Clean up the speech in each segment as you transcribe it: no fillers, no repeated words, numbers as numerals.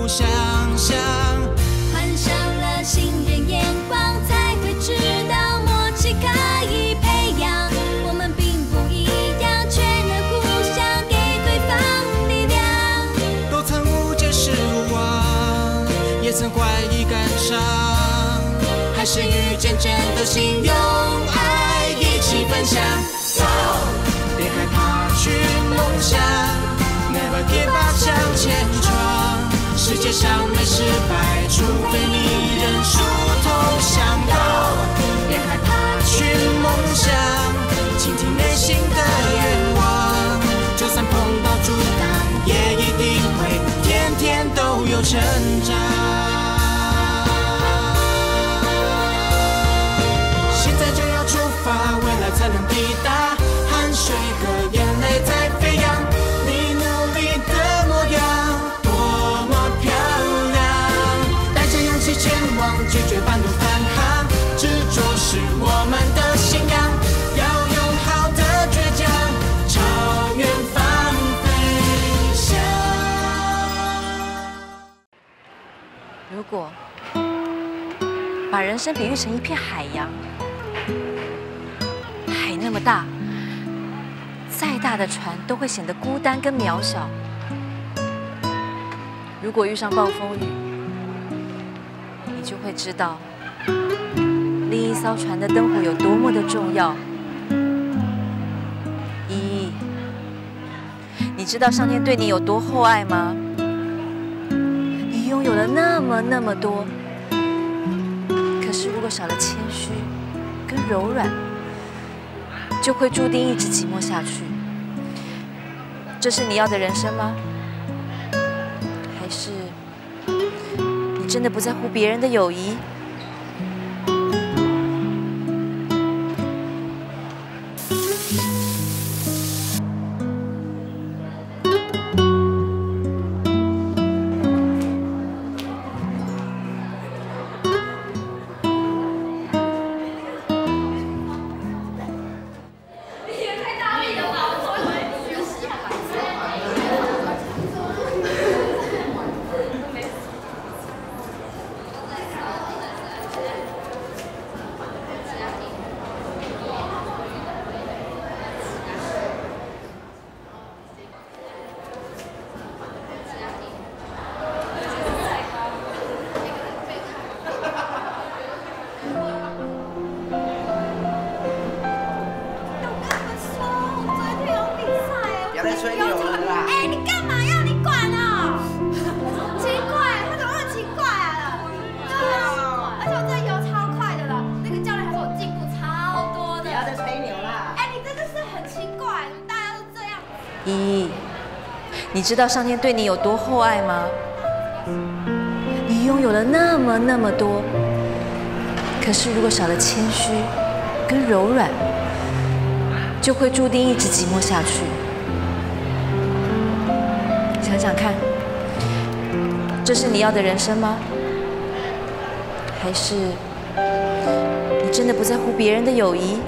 想象。换上了新人眼光，才会知道默契可以培养。我们并不一样，却能互相给对方力量。都曾无解释望，也曾怀疑感伤，还是遇见真的心，用爱一起分享。别害怕去梦想 ，Never give up 向前闯。世界上没失败，除非你认输投降。别害怕去梦想，倾听内心的愿望。就算碰到阻挡，也一定会天天都有成长。现在就要出发，未来才能抵达。汗水和眼泪在飞扬，你努力的模样多么漂亮。带着勇气前往，拒绝半途返航。执着是我们的信仰，要用好的倔强，朝远方飞翔。如果把人生比喻成一片海洋，海那么大，再大的船都会显得孤单跟渺小。如果遇上暴风雨，你就会知道另一艘船的灯火有多么的重要。依依，你知道上天对你有多厚爱吗？你拥有了那么多，可是如果少了谦虚跟柔软，就会注定一直寂寞下去。这是你要的人生吗？还是你真的不在乎别人的友谊？依依，你知道上天对你有多厚爱吗？你拥有了那么多，可是如果少了谦虚跟柔软，就会注定一直寂寞下去。想想看，这是你要的人生吗？还是你真的不在乎别人的友谊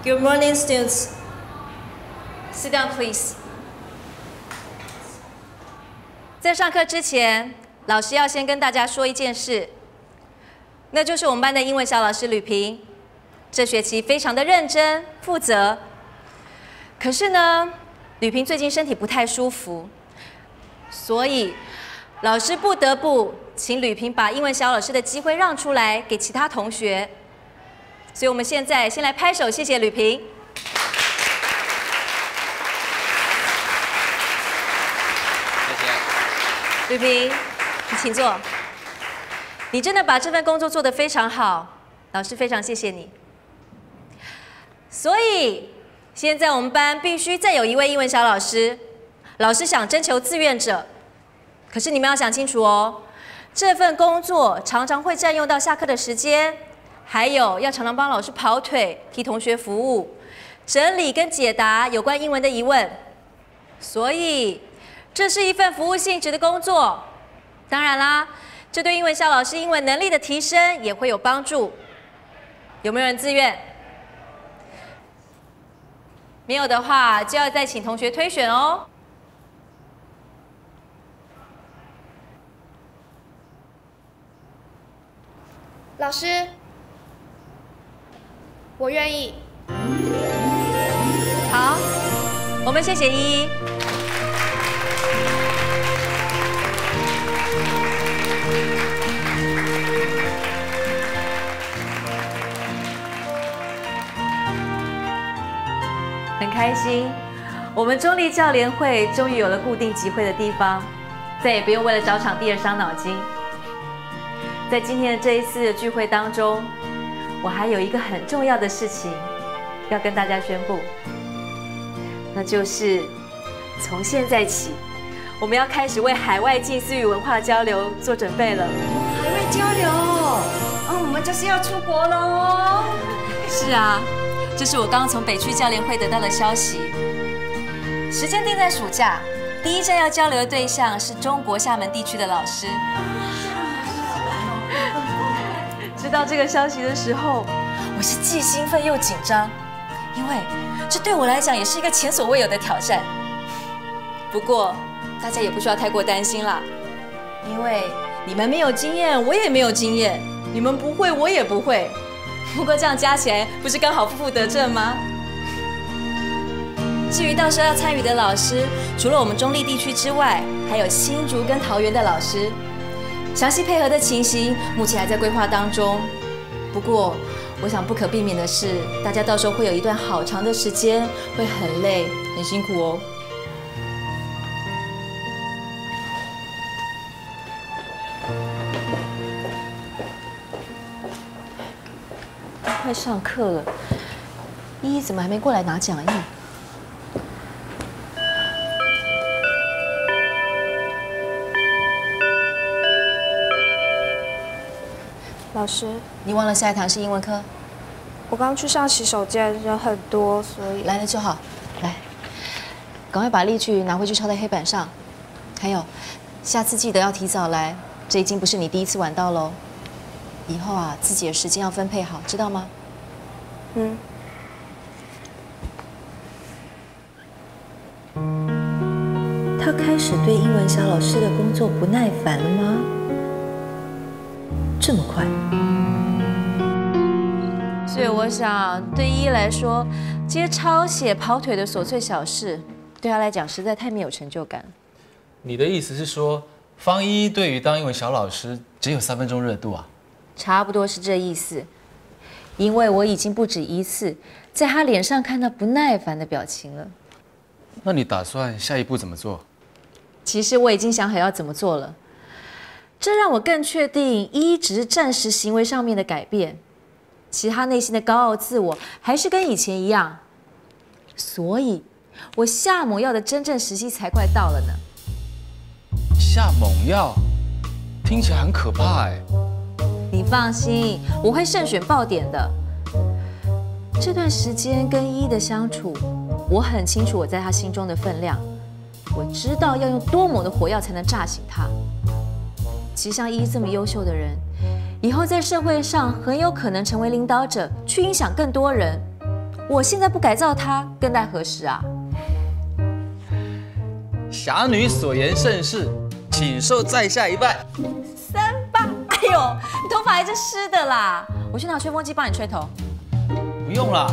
？Good morning, students. Sit down, please. 在上课之前，老师要先跟大家说一件事，那就是我们班的英文小老师吕萍，这学期非常的认真负责。可是呢，吕萍最近身体不太舒服，所以老师不得不请吕萍把英文小老师的机会让出来给其他同学。所以我们现在先来拍手，谢谢吕萍。谢谢。吕萍，你请坐。你真的把这份工作做得非常好，老师非常谢谢你。所以现在我们班必须再有一位英文小老师，老师想征求志愿者，可是你们要想清楚哦，这份工作常常会占用到下课的时间，还有要常常帮老师跑腿、替同学服务、整理跟解答有关英文的疑问，所以这是一份服务性质的工作。当然啦，这对英文小老师英文能力的提升也会有帮助。有没有人自愿？没有的话，就要再请同学推选哦。老师，我愿意。好，我们谢谢依依。很开心，我们中立教联会终于有了固定集会的地方，再也不用为了找场地而伤脑筋。在今天的这一次的聚会当中，我还有一个很重要的事情要跟大家宣布，那就是从现在起，我们要开始为海外近似语文化交流做准备了。海外交流，我们就是要出国喽。是啊，这是我刚刚从北区教联会得到的消息，时间定在暑假，第一站要交流的对象是中国厦门地区的老师。知道这个消息的时候，我是既兴奋又紧张，因为这对我来讲也是一个前所未有的挑战。不过大家也不需要太过担心啦，因为你们没有经验，我也没有经验，你们不会，我也不会。不过这样加起来，不是刚好负负得正吗？至于到时候要参与的老师，除了我们中立地区之外，还有新竹跟桃园的老师。详细配合的情形，目前还在规划当中。不过，我想不可避免的是，大家到时候会有一段好长的时间，会很累、很辛苦哦。快上课了，依依怎么还没过来拿讲义？老师，你忘了下一堂是英文课？我刚去上洗手间，人很多，所以来了就好。来，赶快把例句拿回去抄在黑板上。还有，下次记得要提早来，这已经不是你第一次晚到喽。以后啊，自己的时间要分配好，知道吗？嗯。他开始对英文小老师的工作不耐烦了吗？这么快？所以我想，对依依来说，这些抄写、跑腿的琐碎小事，对她来讲实在太没有成就感。你的意思是说，方依依对于当英文小老师只有3分钟热度啊？差不多是这意思。因为我已经不止一次在她脸上看到不耐烦的表情了。那你打算下一步怎么做？其实我已经想好要怎么做了。这让我更确定，依依只是暂时行为上面的改变，其他内心的高傲自我还是跟以前一样。所以，我下猛药的真正时机才快到了呢。下猛药，听起来很可怕哎。你放心，我会慎选爆点的。这段时间跟依依的相处，我很清楚我在她心中的分量，我知道要用多猛的火药才能炸醒她。其实像依依这么优秀的人，以后在社会上很有可能成为领导者，去影响更多人。我现在不改造她，更待何时啊？侠女所言甚是，请受在下一拜。38，哎呦，你头发还是湿的啦，我去拿吹风机帮你吹头。不用啦，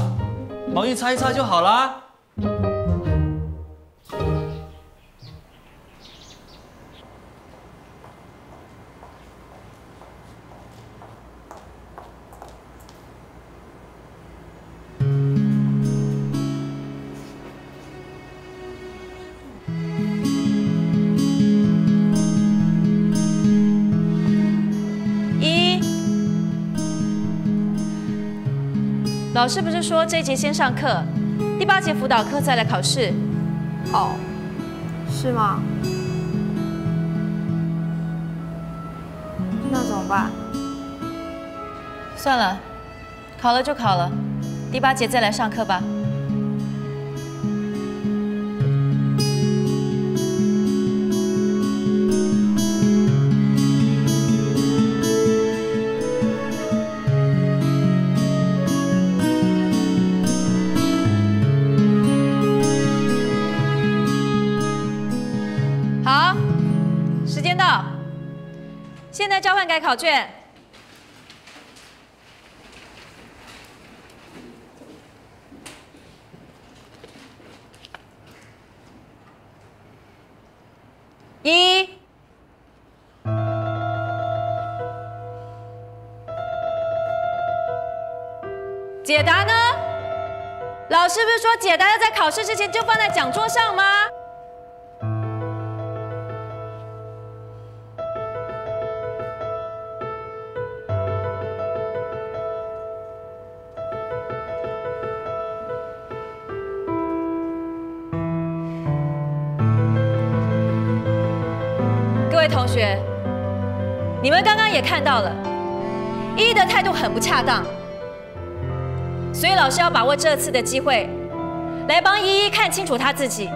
毛衣擦一擦就好啦。老师不是说这一节先上课，第8节辅导课再来考试？哦，是吗？吧？算了，考了就考了，第8节再来上课吧。好，时间到，现在交换改考卷。1，解答呢？老师不是说解答要在考试之前就放在讲桌上吗？各位同学，你们刚刚也看到了，依依的态度很不恰当，所以老师要把握这次的机会，来帮依依看清楚她自己。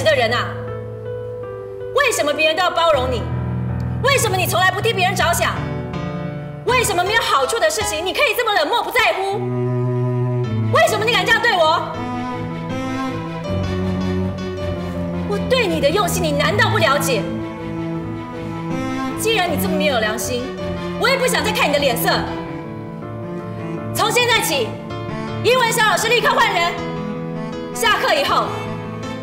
的人啊，为什么别人都要包容你？为什么你从来不替别人着想？为什么没有好处的事情你可以这么冷漠不在乎？为什么你敢这样对我？我对你的用心，你难道不了解？既然你这么没有良心，我也不想再看你的脸色。从现在起，英文小老师立刻换人。下课以后，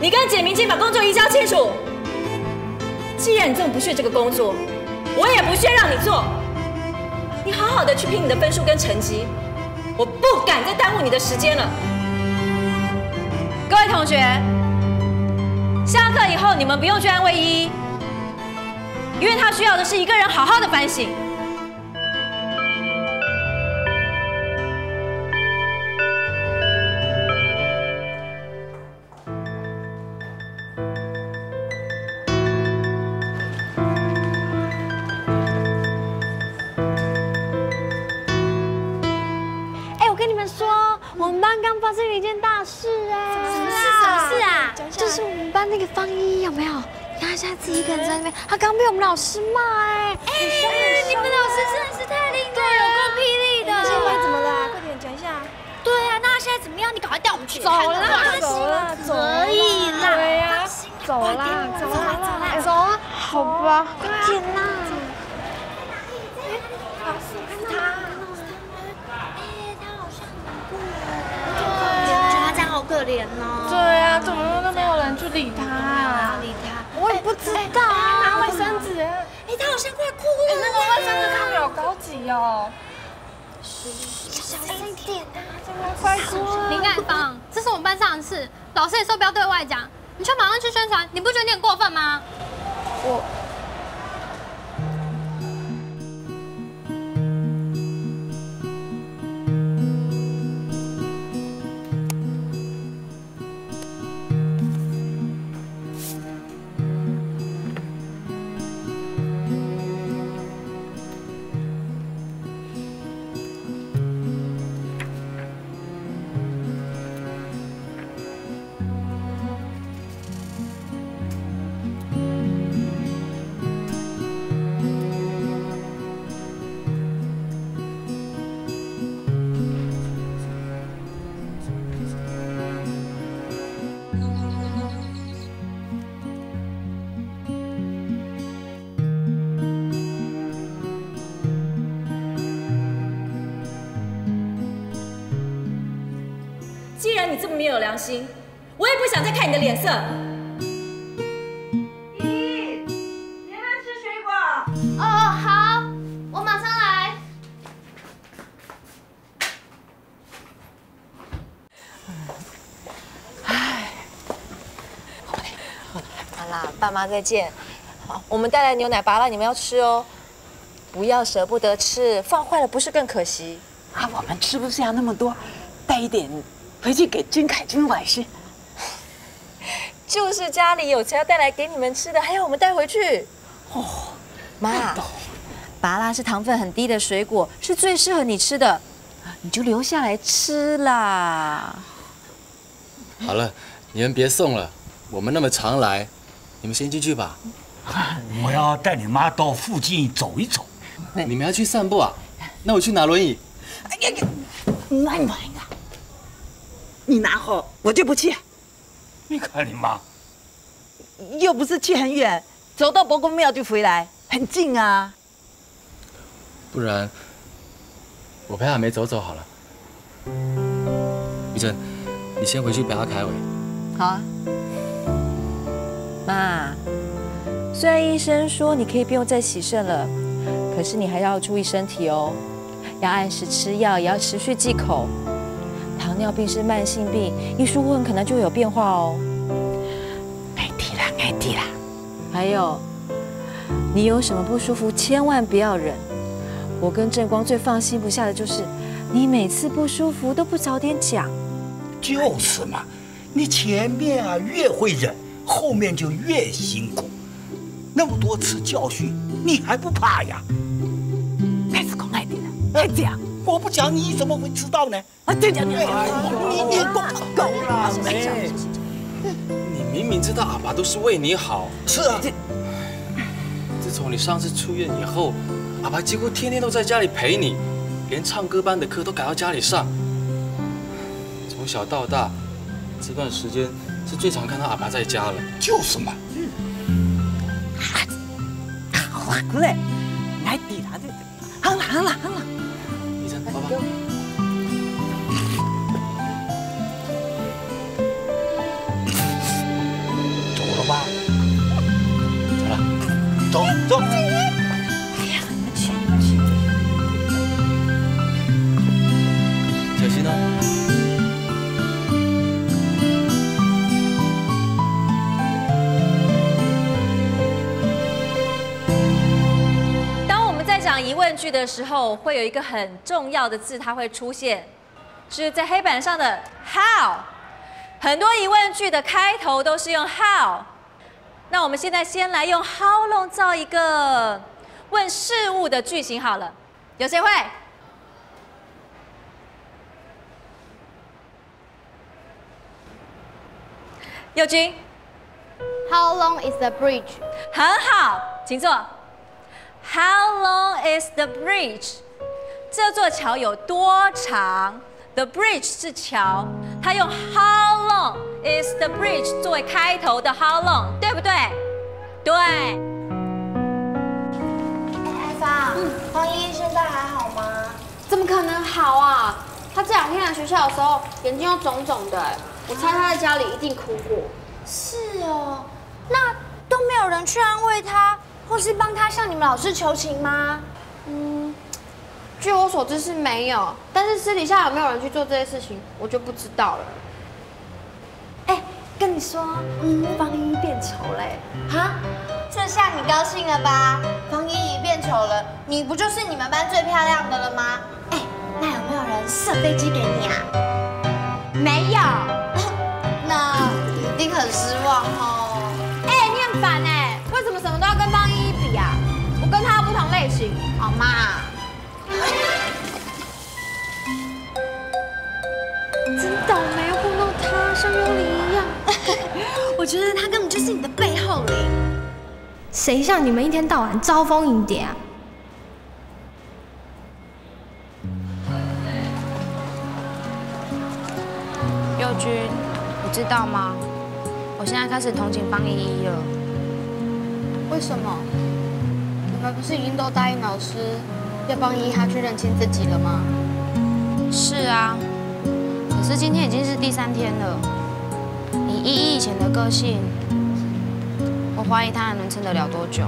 你跟简明清把工作移交清楚。既然你这么不屑这个工作，我也不屑让你做。你好好的去拼你的分数跟成绩，我不敢再耽误你的时间了。各位同学，下课以后你们不用去安慰依依，因为她需要的是一个人好好的反省。我们班刚发生了一件大事哎！什么事啊？就是我们班那个方依依有没有？你看她现在自己一个人在那边，她刚被我们老师骂哎！你们老师真的是太厉害了，有够霹雳的！现在怎么了？快点讲一下。对啊，那他现在怎么样？你赶快带我们去。走啦，可以啦。对呀，走啦，走啊！好吧，快点啦！老师，我看到他。好可怜哦！对啊，怎么都没有人去理他啊？理他，我也不知道啊。拿卫生纸，他好像快哭了。那个卫生纸看着有高级哦。小心一点啊！这个快说。林爱芳，这是我们班上的事，老师也说不要对外讲，你却马上去宣传，你不觉得你很过分吗？没有良心，我也不想再看你的脸色。你有没有吃水果？哦，好，我马上来。好啦，爸妈再见。好，我们带来牛奶拔了，你们要吃哦，不要舍不得吃，放坏了不是更可惜？啊，我们吃不下那么多，带一点回去给君凯、君婉是。就是家里有才要带来给你们吃的，还要我们带回去。哦，妈，芭乐是糖分很低的水果，是最适合你吃的，你就留下来吃啦。好了，你们别送了，我们那么常来，你们先进去吧。我要带你妈到附近走一走。你们要去散步啊？那我去拿轮椅。哎呀呀，慢慢呀，你拿好，我就不去。你看你妈，又不是去很远，走到伯公庙就回来，很近啊。不然，我陪阿梅走走好了。玉珍，你先回去陪阿凯伟。好啊。妈，虽然医生说你可以不用再洗肾了，可是你还要注意身体哦，要按时吃药，也要持续忌口。糖尿病是慢性病，一疏忽很可能就会有变化哦。爱弟啦，爱弟啦。还有，你有什么不舒服，千万不要忍。我跟正光最放心不下的就是，你每次不舒服都不早点讲。就是嘛，你前面啊越会忍，后面就越辛苦。那么多次教训，你还不怕呀？还是讲爱弟啦，爱讲。我不讲，你怎么会知道呢？啊，对讲，你够了，梅。你明明知道阿爸都是为你好。是啊。自从你上次出院以后，阿爸几乎天天都在家里陪你，连唱歌班的课都改到家里上。从小到大，这段时间是最常看到阿爸在家了。就是嘛。好啦，过来，爱弟啦，好啦，好啦，好啦。医生，爸爸。走了吧？走了。走走。哎呀，你们去，你们去。小希呢？讲疑问句的时候，会有一个很重要的字，它会出现，是在黑板上的 how。很多疑问句的开头都是用 how。那我们现在先来用 how long 造一个问事物的句型好了，有谁会？佑君。How long is the bridge？ 很好，请坐。How long is the bridge？ 这座桥有多长 ？The bridge 是桥，它用 How long is the bridge 作为开头的 How long， 对不对？对。艾芳，黄姨现在还好吗？怎么可能好啊？他这2天来学校的时候，眼睛又肿肿的，我猜他在家里一定哭过。是哦，那都没有人去安慰他？或是帮他向你们老师求情吗？据我所知是没有，但是私底下有没有人去做这些事情，我就不知道了。哎，跟你说，方依变丑嘞！哈，这下你高兴了吧？方依依变丑了，你不就是你们班最漂亮的了吗？哎，那有没有人射飞机给你啊？没有，那一定很失望哦。哎，你很烦哎！为什么什么都要跟方依依比啊？我跟她不同类型，好吗？真倒霉，碰到他像幽灵一样。我觉得他根本就是你的背后灵。谁像你们一天到晚招蜂引蝶啊？佑君，你知道吗？我现在开始同情方依依了。为什么？你们不是已经都答应老师要帮依依她去认清自己了吗？是啊，可师今天已经是第3天了，以依依以前的个性，我怀疑她还能撑得了多久。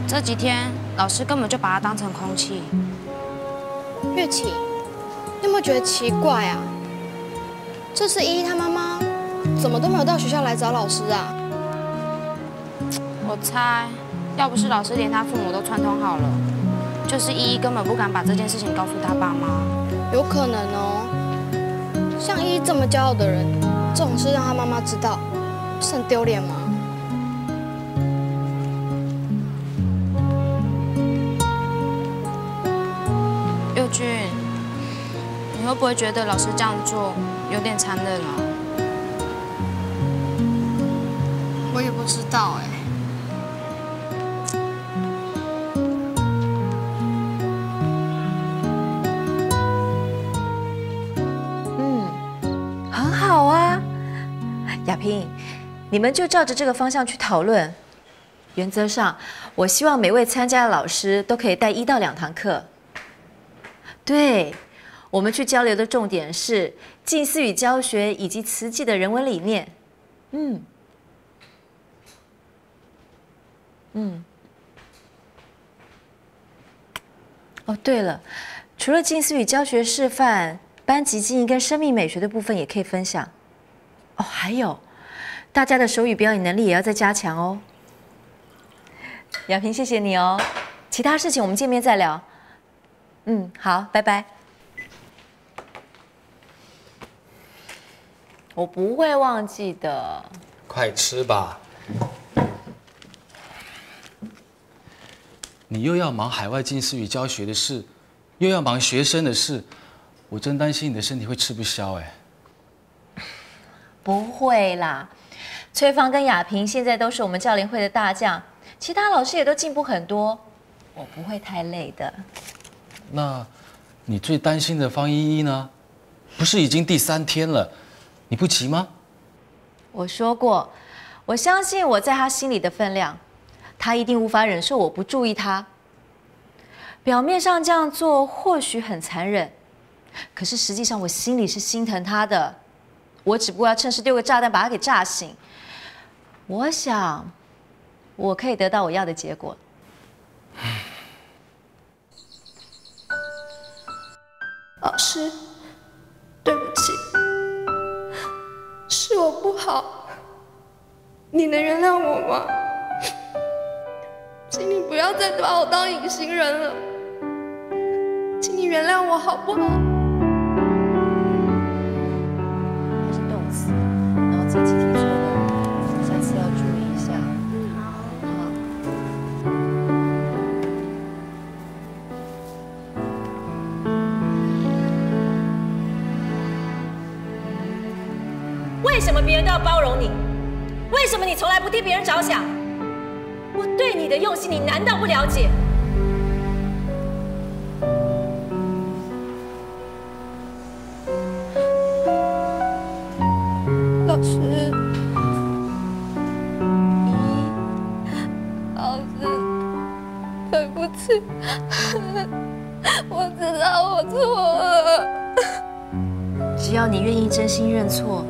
这几天老师根本就把她当成空气。月琪，你有没有觉得奇怪啊？这次依依她妈妈怎么都没有到学校来找老师啊？我猜，要不是老师连她父母都串通好了，就是依依根本不敢把这件事情告诉她爸妈。有可能哦。像依依这么骄傲的人，这种事让她妈妈知道，是很丢脸吗？佑君，你会不会觉得老师这样做有点残忍啊？我也不知道哎。很好啊，亚萍，你们就照着这个方向去讨论。原则上，我希望每位参加的老师都可以带1到2堂课。对，我们去交流的重点是近似语教学以及慈济的人文理念。哦，对了，除了近似语教学示范，班级经营跟生命美学的部分也可以分享。哦，还有，大家的手语表演能力也要再加强哦。亚萍，谢谢你哦。其他事情我们见面再聊。好，拜拜。我不会忘记的。快吃吧。你又要忙海外近似语教学的事，又要忙学生的事，我真担心你的身体会吃不消哎。不会啦，崔芳跟亚萍现在都是我们教联会的大将，其他老师也都进步很多，我不会太累的。那，你最担心的方依依呢？不是已经第3天了，你不急吗？我说过，我相信我在他心里的分量，他一定无法忍受我不注意他。表面上这样做或许很残忍，可是实际上我心里是心疼他的。我只不过要趁势丢个炸弹把他给炸醒。我想，我可以得到我要的结果。老师，对不起，是我不好，你能原谅我吗？请你不要再把我当隐形人了，请你原谅我好不好？它是动词，然后自己提出的，下次要注意一下。好。为什么别人都要包容你？为什么你从来不替别人着想？我对你的用心，你难道不了解？老师，老师，对不起，我知道我错了。只要你愿意真心认错，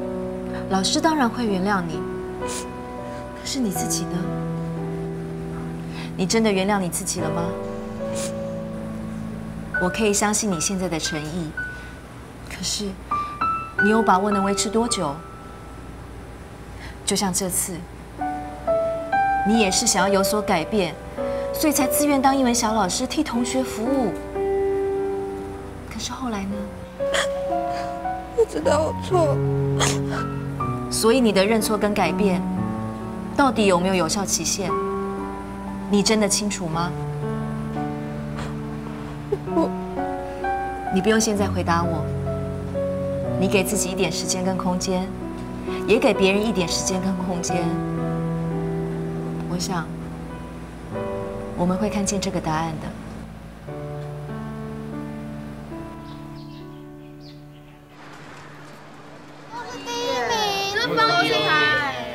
老师当然会原谅你。可是你自己呢？你真的原谅你自己了吗？我可以相信你现在的诚意，可是你有把握能维持多久？就像这次，你也是想要有所改变，所以才自愿当英文小老师替同学服务。可是后来呢？我知道我错了。所以你的认错跟改变，到底有没有有效期限？你真的清楚吗？你不用现在回答我，你给自己一点时间跟空间，也给别人一点时间跟空间。我想，我们会看见这个答案的。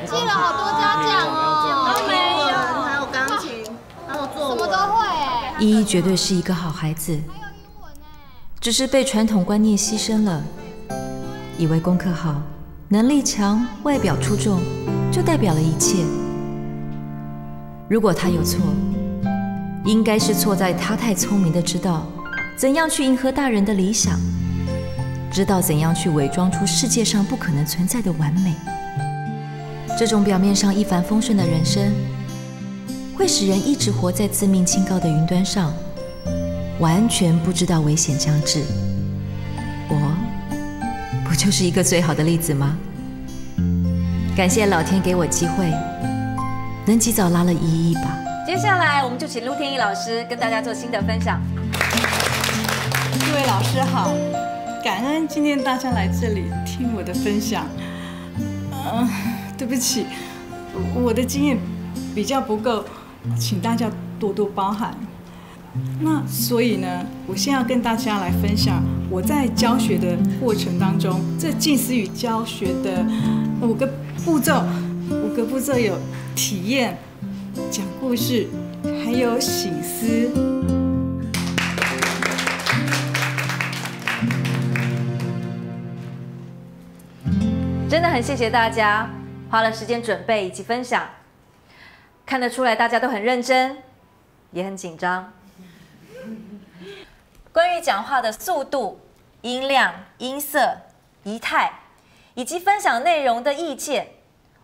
进了好多家奖哦，都没有，还有钢琴，还有作文，什么都会哎。依依绝对是一个好孩子，只是被传统观念牺牲了。以为功课好、能力强、外表出众，就代表了一切。如果他有错，应该是错在他太聪明的知道怎样去迎合大人的理想，知道怎样去伪装出世界上不可能存在的完美。这种表面上一帆风顺的人生，会使人一直活在自命清高的云端上，完全不知道危险将至。我不就是一个最好的例子吗？感谢老天给我机会，能及早拉了依依一把。接下来我们就请陆天一老师跟大家做心得分享。各位老师好，感恩今天大家来这里听我的分享。对不起，我的经验比较不够，请大家多多包涵。那所以呢，我现在要跟大家来分享我在教学的过程当中，这近似语教学的5个步骤。5个步骤有体验、讲故事，还有省思。真的很谢谢大家花了时间准备以及分享，看得出来大家都很认真，也很紧张。关于讲话的速度、音量、音色、仪态，以及分享内容的意见，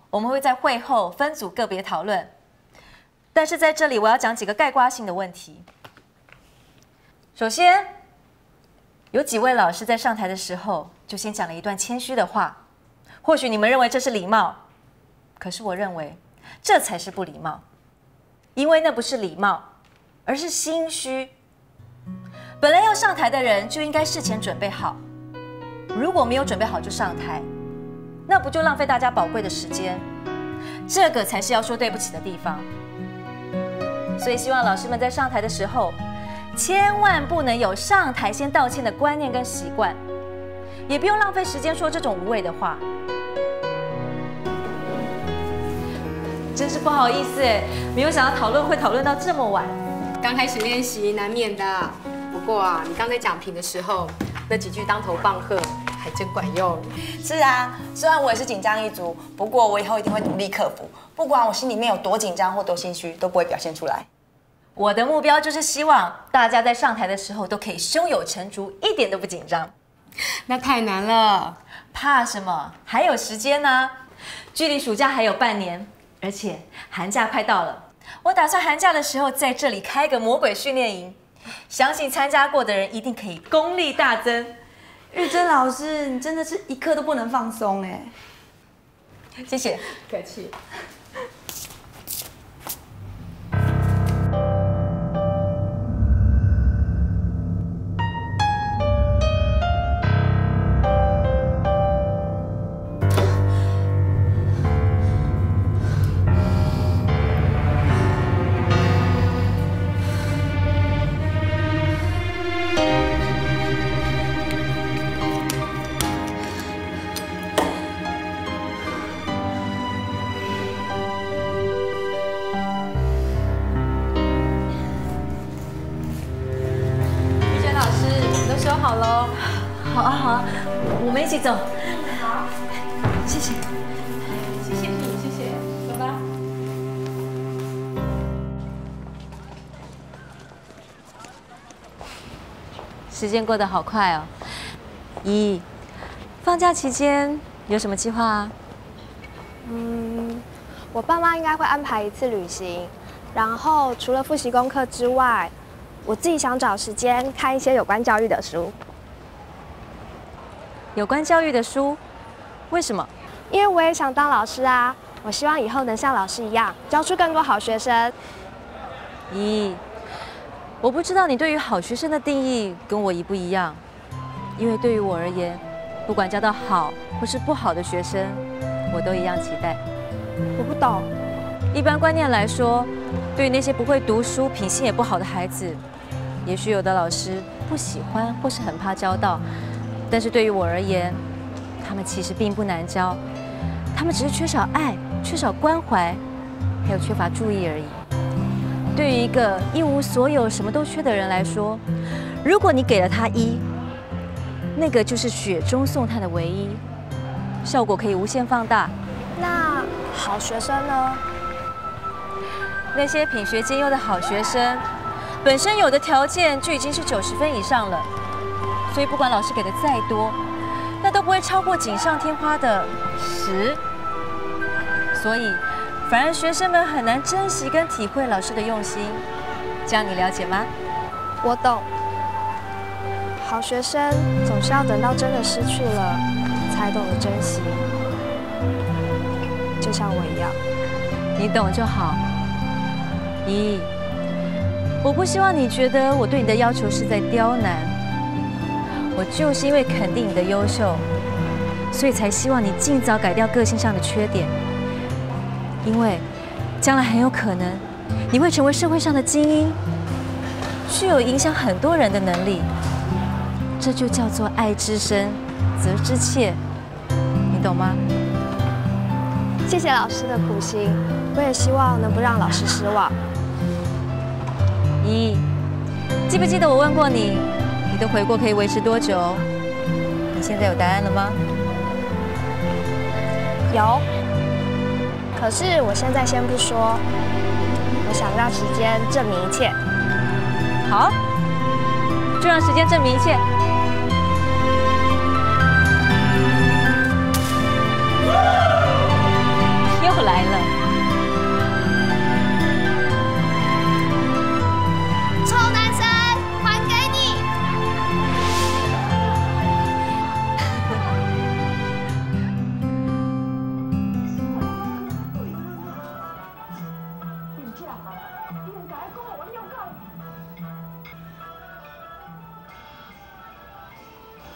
我们会在会后分组个别讨论。但是在这里，我要讲几个概括性的问题。首先，有几位老师在上台的时候就先讲了一段谦虚的话。或许你们认为这是礼貌，可是我认为这才是不礼貌，因为那不是礼貌，而是心虚。本来要上台的人就应该事前准备好，如果没有准备好就上台，那不就浪费大家宝贵的时间？这个才是要说对不起的地方。所以希望老师们在上台的时候，千万不能有上台先道歉的观念跟习惯，也不用浪费时间说这种无谓的话。真是不好意思哎，没有想到讨论会讨论到这么晚。刚开始练习难免的，不过啊，你刚才讲评的时候，那几句当头棒喝还真管用。是啊，虽然我也是紧张一族，不过我以后一定会努力克服。不管我心里面有多紧张或多心虚，都不会表现出来。我的目标就是希望大家在上台的时候都可以胸有成竹，一点都不紧张。那太难了，怕什么？还有时间呢，距离暑假还有半年。而且寒假快到了，我打算寒假的时候在这里开个魔鬼训练营，相信参加过的人一定可以功力大增。玉珍老师，你真的是一刻都不能放松哎！谢谢，客气。好喽，好啊好啊，我们一起走。好，谢谢，谢谢你，谢谢，走吧。时间过得好快哦。依，放假期间有什么计划啊？我爸妈应该会安排一次旅行，然后除了复习功课之外，我自己想找时间看一些有关教育的书。有关教育的书？为什么？因为我也想当老师啊！我希望以后能像老师一样，教出更多好学生。咦，我不知道你对于好学生的定义跟我一不一样，因为对于我而言，不管教到好或是不好的学生，我都一样期待。我不懂。一般观念来说，对于那些不会读书、品性也不好的孩子，也许有的老师不喜欢或是很怕教导，但是对于我而言，他们其实并不难教，他们只是缺少爱、缺少关怀，还有缺乏注意而已。对于一个一无所有、什么都缺的人来说，如果你给了他1，那个就是雪中送炭的唯一，效果可以无限放大。那好学生呢？那些品学兼优的好学生，本身有的条件就已经是90分以上了，所以不管老师给的再多，那都不会超过锦上添花的10。所以，反而学生们很难珍惜跟体会老师的用心。这样你了解吗？我懂。好学生总是要等到真的失去了，才懂得珍惜。就像我一样。你懂就好。依，我不希望你觉得我对你的要求是在刁难。我就是因为肯定你的优秀，所以才希望你尽早改掉个性上的缺点。因为将来很有可能你会成为社会上的精英，具有影响很多人的能力。这就叫做爱之深，责之切，你懂吗？谢谢老师的苦心，我也希望能不让老师失望。依，记不记得我问过你，你的悔过可以维持多久？你现在有答案了吗？有。可是我现在先不说，我想让时间证明一切。好，就让时间证明一切。又来了，臭男生，还给你！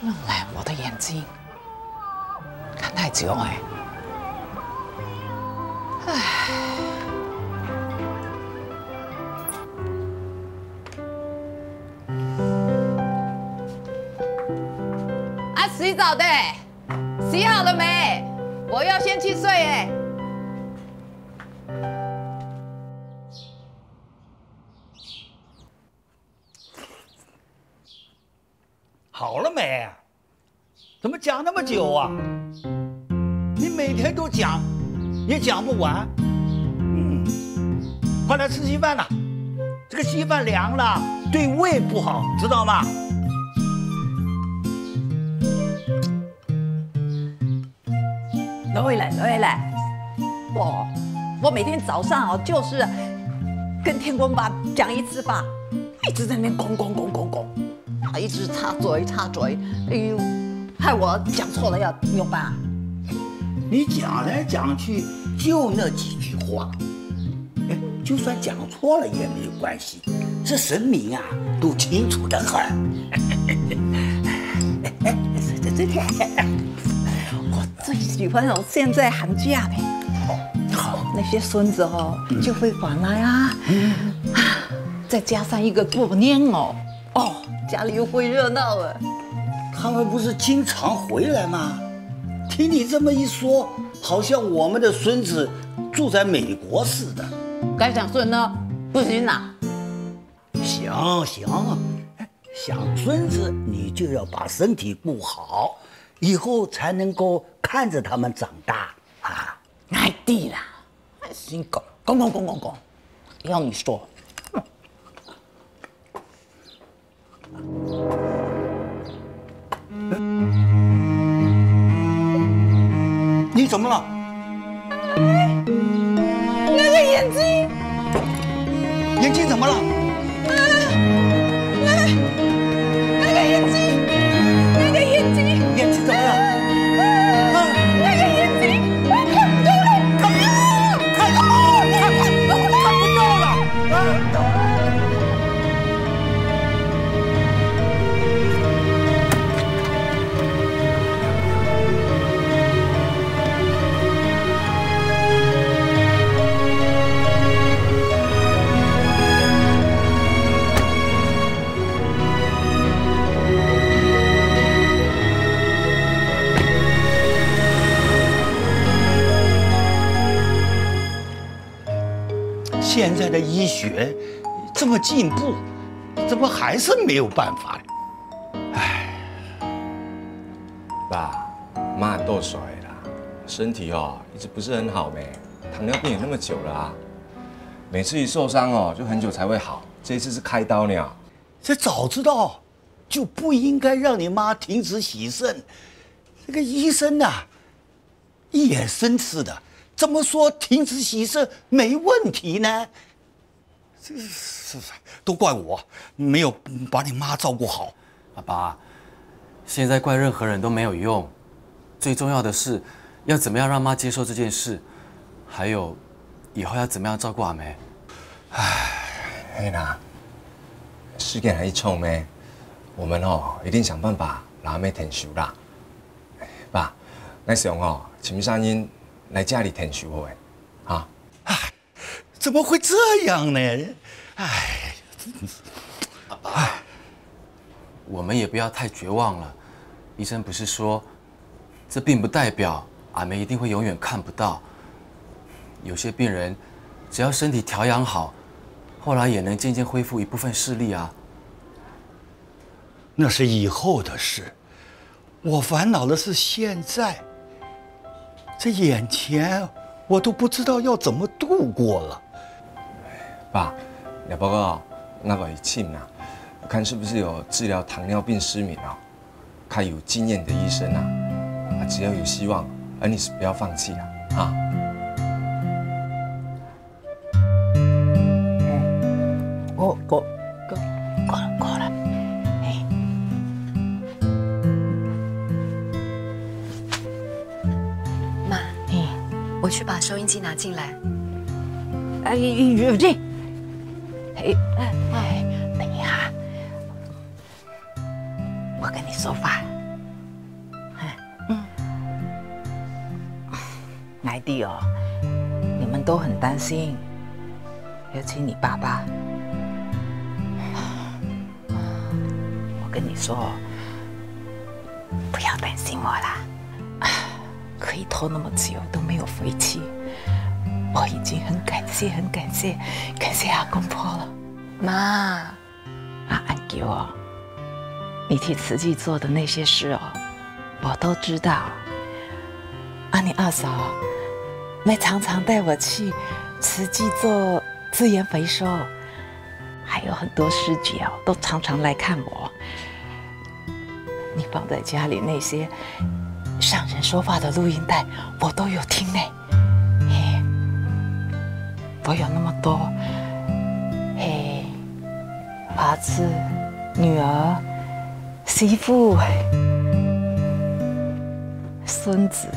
用来我的眼睛，看太久哎。啊，洗澡的，洗好了没？我要先去睡哎。好了没？怎么讲那么久啊？你每天都讲，也讲不完。快来吃稀饭了，这个稀饭凉了，对胃不好，知道吗？回来，我每天早上哦，就是跟天公爸讲一次吧，一直在那边拱，他一直插嘴，哎呦，害我讲错了要用办。你讲来讲去就那几句话，就算讲错了也没有关系，这神明啊都清楚得很。我最喜欢哦，现在寒假呢，那些孙子哦就会回来啊，再加上一个过年哦，家里又会热闹了。他们不是经常回来吗？听你这么一说，好像我们的孙子住在美国似的。该想孙呢，不行啊。行，想孙子你就要把身体顾好，以后才能够看着他们长大啊。哎，对啦，行，讲，要你说。你怎么了？那个眼睛，眼睛怎么了？那个眼睛，眼睛怎么了？那个眼睛，我看不到了，看不到了。现在的医学这么进步，怎么还是没有办法？哎，爸，妈很豆水啦，身体哦一直不是很好没，糖尿病也那么久了啊，每次一受伤哦就很久才会好，这一次是开刀呢。这早知道就不应该让你妈停止洗肾。这个医生呐，一眼生刺的，怎么说停止洗肾没问题呢？这是都怪我没有把你妈照顾好。爸爸，现在怪任何人都没有用，最重要的是要怎么样让妈接受这件事，还有以后要怎么样照顾阿梅。嘿啦，事件还一冲咩？我们哦一定想办法让阿梅填收啦。爸，那时候哦，请山因来家里填收的，啊？怎么会这样呢？哎，爸爸，我们也不要太绝望了。医生不是说，这并不代表阿梅一定会永远看不到。有些病人，只要身体调养好，后来也能渐渐恢复一部分视力啊。那是以后的事，我烦恼的是现在。这眼前，我都不知道要怎么度过了。爸，要不过那个请啊，看是不是有治疗糖尿病失明啊，看有经验的医生啊，只要有希望，你是不要放弃啊，啊。过了，妈，我去把收音机拿进来。有这。等一下，我跟你说吧。奶弟哦，你们都很担心，尤其你爸爸。我跟你说，不要担心我啦，可以拖那么久都没有废气。我已经很感谢阿公婆了。妈，安舅哦，你替慈济做的那些事哦，我都知道。你二嫂那常常带我去慈济做资源回收，还有很多师姐哦，都常常来看我。你放在家里那些上人说话的录音带，我都有听呢。我有那么多，儿子、女儿、媳妇、孙子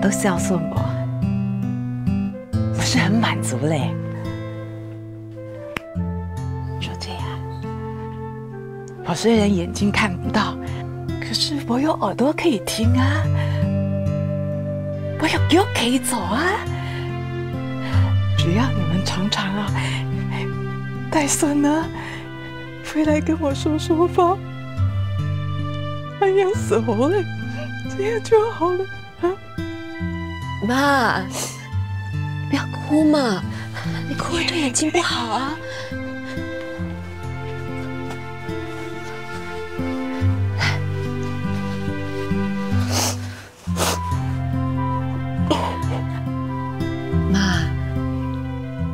都孝顺我，不是很满足嘞。就这样，我虽然眼睛看不到，可是我有耳朵可以听啊，我有脚可以走啊。只要你们常常啊带孙呢回来跟我说说话，哎呀死我了，这样就好了啊！妈，不要哭嘛，你哭了对眼睛不好啊。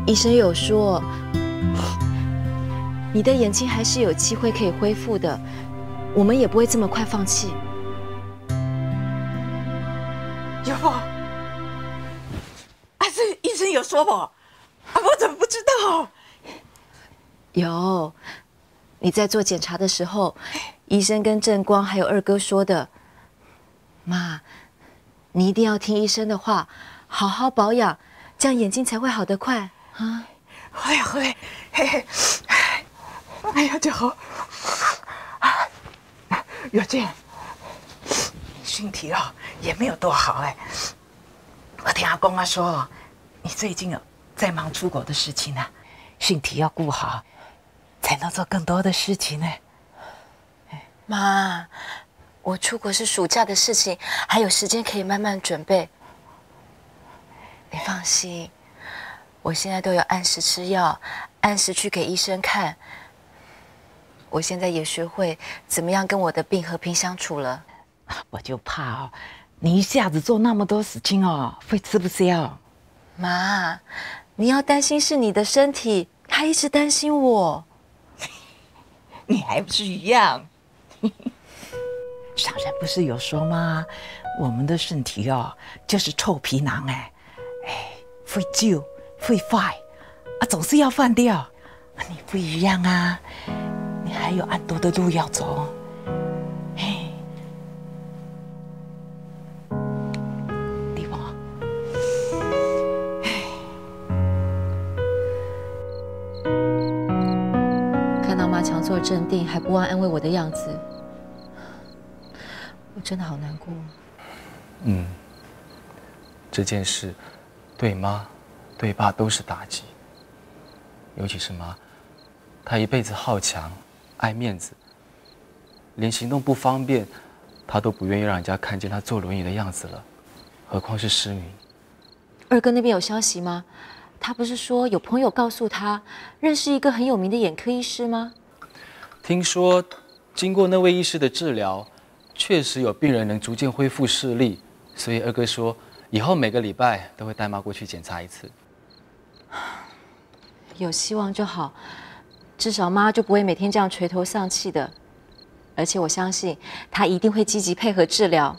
医生有说，你的眼睛还是有机会可以恢复的，我们也不会这么快放弃。有不？这医生有说不？我怎么不知道？有，你在做检查的时候，医生跟正光还有二哥说的。妈，你一定要听医生的话，好好保养，这样眼睛才会好得快。会，哎呀就好。有健，身体哦也没有多好哎。我听阿公说，你最近有在忙出国的事情呢，身体要顾好，才能做更多的事情呢。妈，我出国是暑假的事情，还有时间可以慢慢准备。你放心。我现在都有按时吃药，按时去给医生看。我现在也学会怎么样跟我的病和平相处了。我就怕哦，你一下子做那么多事情哦，会吃不消。妈，你要担心是你的身体，还一直担心我。你还不是一样？上人不是有说吗？我们的身体哦，就是臭皮囊哎，会旧会坏啊，总是要换掉。你不一样啊，你还有很多的路要走。丽芳，看到妈强作镇定，还不忘安慰我的样子，我真的好难过。这件事对妈、对爸都是打击，尤其是妈，她一辈子好强、爱面子，连行动不方便，她都不愿意让人家看见她坐轮椅的样子了，何况是失明。二哥那边有消息吗？他不是说有朋友告诉他认识一个很有名的眼科医师吗？听说经过那位医师的治疗，确实有病人能逐渐恢复视力，所以二哥说以后每个礼拜都会带妈过去检查一次。有希望就好，至少妈就不会每天这样垂头丧气的。而且我相信她一定会积极配合治疗，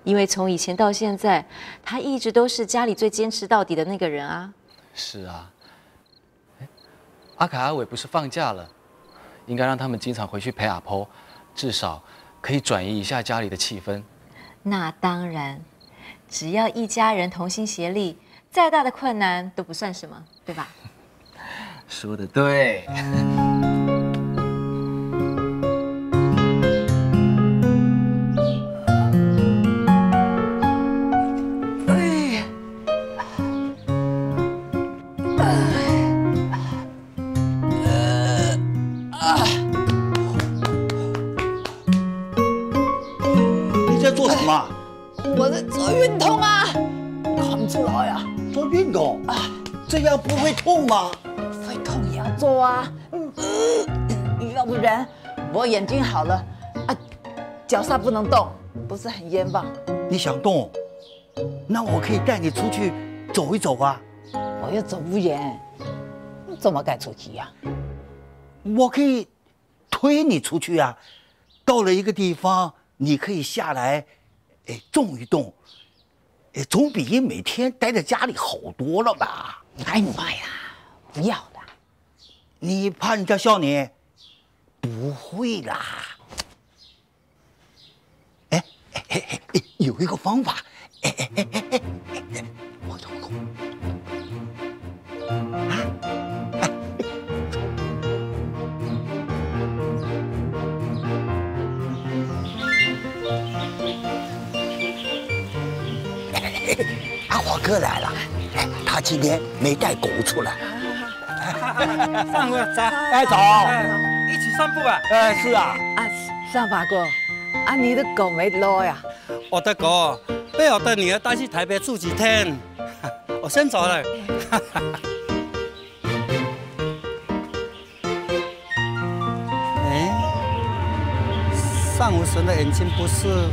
因为从以前到现在，她一直都是家里最坚持到底的那个人啊。是啊，阿凯阿伟不是放假了，应该让他们经常回去陪阿婆，至少可以转移一下家里的气氛。那当然，只要一家人同心协力，再大的困难都不算什么，对吧？说得对。你在做什么？我在做运动啊，看不出来啊。做运动啊，这样不会痛吗？会痛也要做啊，要不然我眼睛好了啊，脚上不能动，不是很冤吧？你想动，那我可以带你出去走一走啊。我又走不远，怎么该出去呀？我可以推你出去啊。到了一个地方，你可以下来，动一动，总比每天待在家里好多了吧？哎妈呀，不要的！你怕人家笑你？不会啦。有一个方法，我走。阿华哥来了，他今天没带狗出来。上回走，走，一起散步吧。是啊。上法哥，你的狗没捞呀？我的狗被我的女儿带去台北住几天，我先走了。上午神的眼睛不是。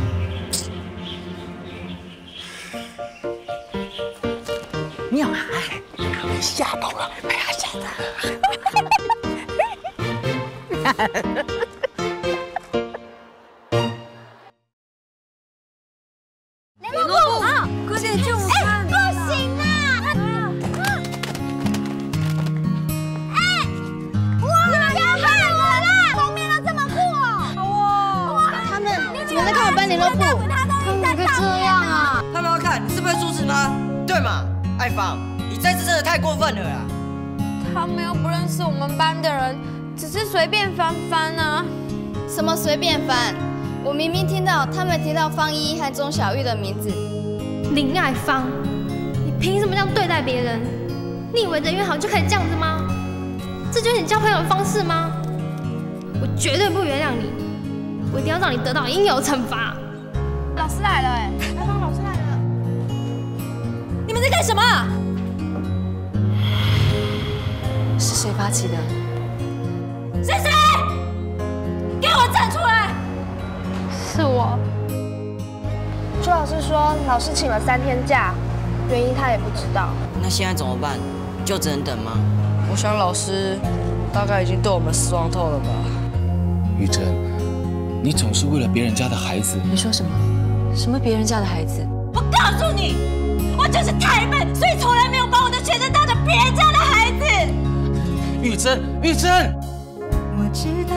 妙海，他们吓到了，被他吓的。联络部啊，快点救我看！不行啦！哇，你不要害我啦！封面都这么酷哦！哇，他们怎么在看我班联络部？他们怎么可以这样啊？他们要看你是不是出事呢？对嘛，爱芳，你这次真的太过分了啦！他们又不认识我们班的人，只是随便翻翻啊。什么随便翻？我明明听到他们提到方依依和钟小玉的名字。林爱芳，你凭什么这样对待别人？你以为人缘好就可以这样子吗？这就是你交朋友的方式吗？我绝对不原谅你，我一定要让你得到应有惩罚。老师来了哎，爱芳老师来了。你们在干什么？是谁发起的？是谁？给我站出来！是我。老师请了3天假，原因他也不知道。那现在怎么办？就只能等吗？我想老师大概已经对我们失望透了吧。玉珍，你总是为了别人家的孩子。你说什么？什么别人家的孩子？我告诉你，我就是太笨，所以从来没有把我的学生当成别人家的孩子。玉珍，玉珍。我知道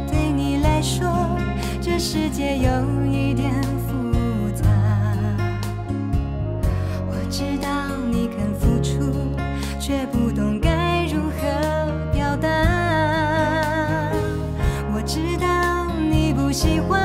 对你来说，这世界有一点复杂。我知道你肯付出，却不懂该如何表达。我知道你不喜欢